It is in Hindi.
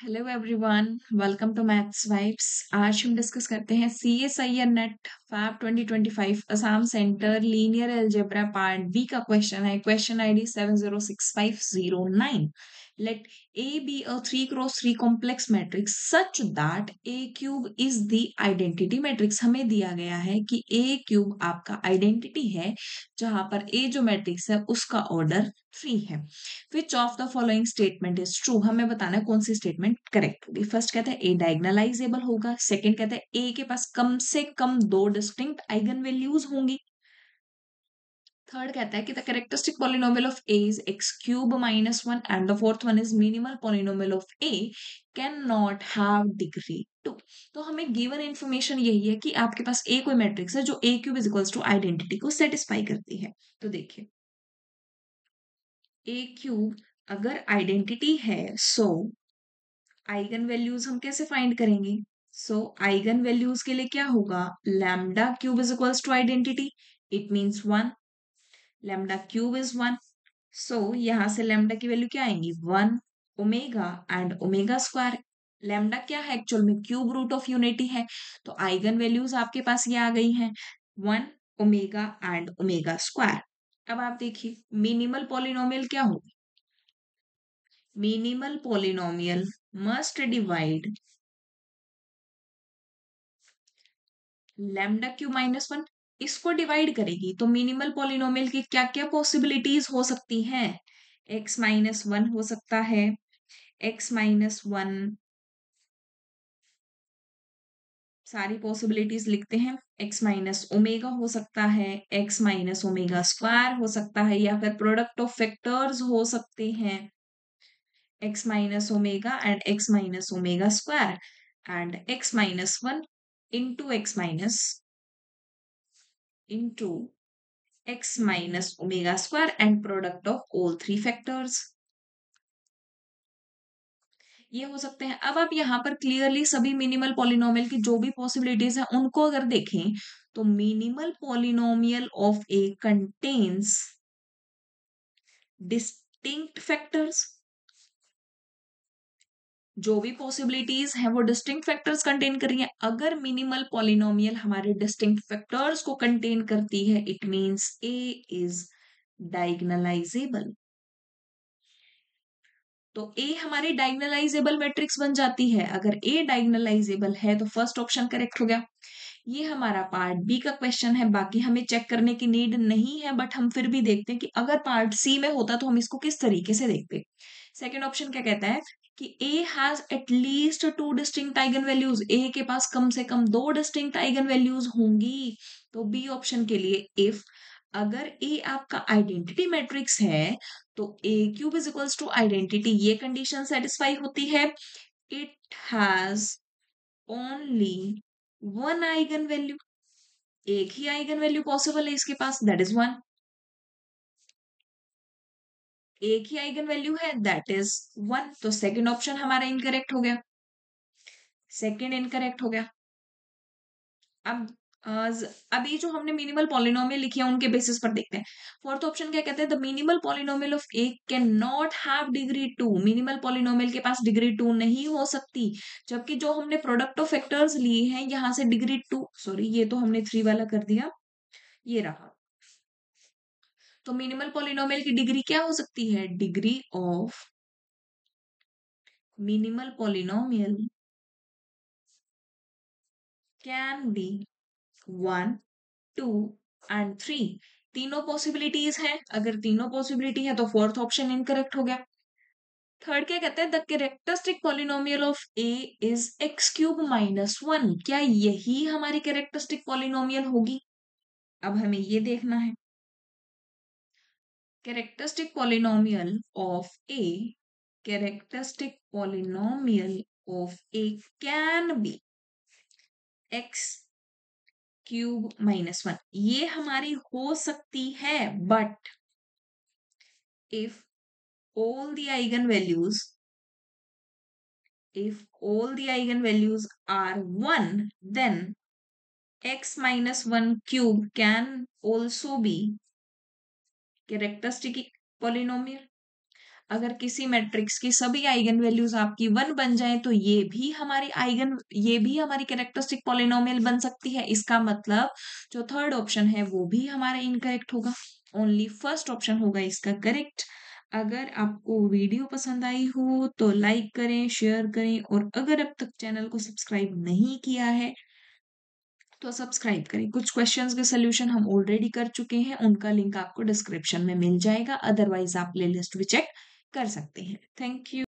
Hello everyone, welcome to maths vibes. आज हम डिस्कस करते हैं CSIR NET Feb 2025 Assam centre linear algebra part B का क्वेश्चन है। Question ID 706509। Let A be a 3x3 complex matrix such that A cube is the identity matrix। हमें दिया गया है कि A क्यूब आपका आइडेंटिटी है, जहां पर A जो मैट्रिक्स है उसका ऑर्डर 3 है। Which of the following statement is true. हमें बताना है कौन सी स्टेटमेंट करेक्ट होगी। फर्स्ट कहता है ए डायगोनलाइजेबल होगा। सेकंड कहता है ए के पास कम से कम दो डिस्टिंक्ट आइगन वैल्यूज होंगी। थर्ड कहता है कि the characteristic polynomial of A is x cube minus one and the fourth one is minimal polynomial of A can not have degree two. तो हमें गिवन इन्फॉर्मेशन यही है कि आपके पास ए कोई मैट्रिक्स है जो A cube is equals to identity को सेटिस्फाई करती है। तो देखिए, ए क्यूब अगर आइडेंटिटी है, सो आइगन वैल्यूज हम कैसे फाइंड करेंगे। आइगन वैल्यूज के लिए क्या होगा, lambda cube is equals to identity, it means one. Lambda cube is one, so यहां से लैम्डा की वैल्यू क्या आएंगी, one. Omega and omega square. Lambda क्या है एक्चुअल में, क्यूब रूट ऑफ यूनिटी है। तो आइगन वैल्यूज आपके पास ये आ गई हैं, one, omega and omega square. अब आप देखिए मिनिमल पॉलिनोमियल क्या होगा। Minimal polynomial must divide lambda Q minus one, इसको डिवाइड करेगी। तो मिनिमल पॉलिनोमियल की क्या क्या पॉसिबिलिटीज हो सकती हैं, एक्स माइनस वन हो सकता है, एक्स माइनस वन, सारी पॉसिबिलिटीज लिखते हैं। एक्स माइनस ओमेगा हो सकता है, एक्स माइनस ओमेगा स्क्वायर हो सकता है, या फिर प्रोडक्ट ऑफ फैक्टर्स हो सकते हैं, x minus omega and x minus omega square and x minus one into x minus into x minus omega square and product of all three factors। ये हो सकते हैं। अब आप यहाँ पर क्लियरली सभी मिनिमल पॉलिनोमियल की जो भी पॉसिबिलिटीज हैं उनको अगर देखें, तो minimal polynomial of A contains distinct factors. जो भी पॉसिबिलिटीज हैं वो डिस्टिंक्ट फैक्टर्स कंटेन कर रही हैं। अगर मिनिमल पॉलिनोमियल हमारे डिस्टिंक्ट फैक्टर्स को कंटेन करती है, it means A is diagonalisable. तो ए हमारी डायगोनलाइजेबल मैट्रिक्स बन जाती है। अगर ए डायगोनलाइजेबल है तो फर्स्ट ऑप्शन करेक्ट हो गया। ये हमारा पार्ट बी का क्वेश्चन है, बाकी हमें चेक करने की नीड नहीं है, बट हम फिर भी देखते हैं कि अगर पार्ट सी में होता तो हम इसको किस तरीके से देखते। सेकेंड ऑप्शन क्या कहता है कि A has at least two distinct eigen values, A के पास कम से कम दो डिस्टिंक्ट आइगन वैल्यूज होंगी। तो बी ऑप्शन के लिए इफ अगर ए आपका आइडेंटिटी मैट्रिक्स है, तो A cube is equals to identity, ये कंडीशन सेटिस्फाई होती है। It has only one eigen value, एक ही आइगन वैल्यू पॉसिबल है इसके पास, दैट इज वन। एक ही आइगन वैल्यू है, दैट इज वन। तो सेकंड ऑप्शन हमारा इनकरेक्ट हो गया, सेकंड इनकरेक्ट हो गया। अब अभी जो हमने मिनिमल पॉलिनोमियल लिखी है उनके बेसिस पर देखते हैं। फोर्थ ऑप्शन क्या कहते हैं, the minimal polynomial of A can not have degree two. Minimal polynomial के पास डिग्री टू नहीं हो सकती, जबकि जो हमने प्रोडक्ट ऑफ फैक्टर्स लिए हैं यहां से डिग्री टू, सॉरी ये तो हमने थ्री वाला कर दिया, ये रहा। तो मिनिमल पॉलिनोमियल की डिग्री क्या हो सकती है, degree of minimal polynomial can be one, two and three. तीनों पॉसिबिलिटीज हैं, अगर तीनों पॉसिबिलिटी है तो फोर्थ ऑप्शन इनकरेक्ट हो गया। थर्ड क्या कहते हैं, the characteristic polynomial of A is x cube minus one. क्या यही हमारी कैरेक्टरिस्टिक पॉलिनोमियल होगी, अब हमें ये देखना है। Characteristic polynomial of A, characteristic polynomial of A can be x cube minus one, ये हमारी हो सकती है, but if all the eigenvalues if all the eigenvalues are 1, then x minus 1 cube can also be characteristic polynomial। अगर किसी मैट्रिक्स की सभी आइगन वैल्यूज आपकी 1 बन जाए तो ये भी हमारी कैरेक्टरिस्टिक पॉलिनोमियल बन सकती है। इसका मतलब जो थर्ड ऑप्शन है वो भी हमारा इनकरेक्ट होगा, ओनली फर्स्ट ऑप्शन होगा इसका करेक्ट। अगर आपको वीडियो पसंद आई हो तो लाइक करें, शेयर करें, और अगर अब तक चैनल को सब्सक्राइब नहीं किया है तो सब्सक्राइब करें। कुछ क्वेश्चंस के सोल्यूशन हम ऑलरेडी कर चुके हैं, उनका लिंक आपको डिस्क्रिप्शन में मिल जाएगा, अदरवाइज आप प्लेलिस्ट भी चेक कर सकते हैं। Thank you.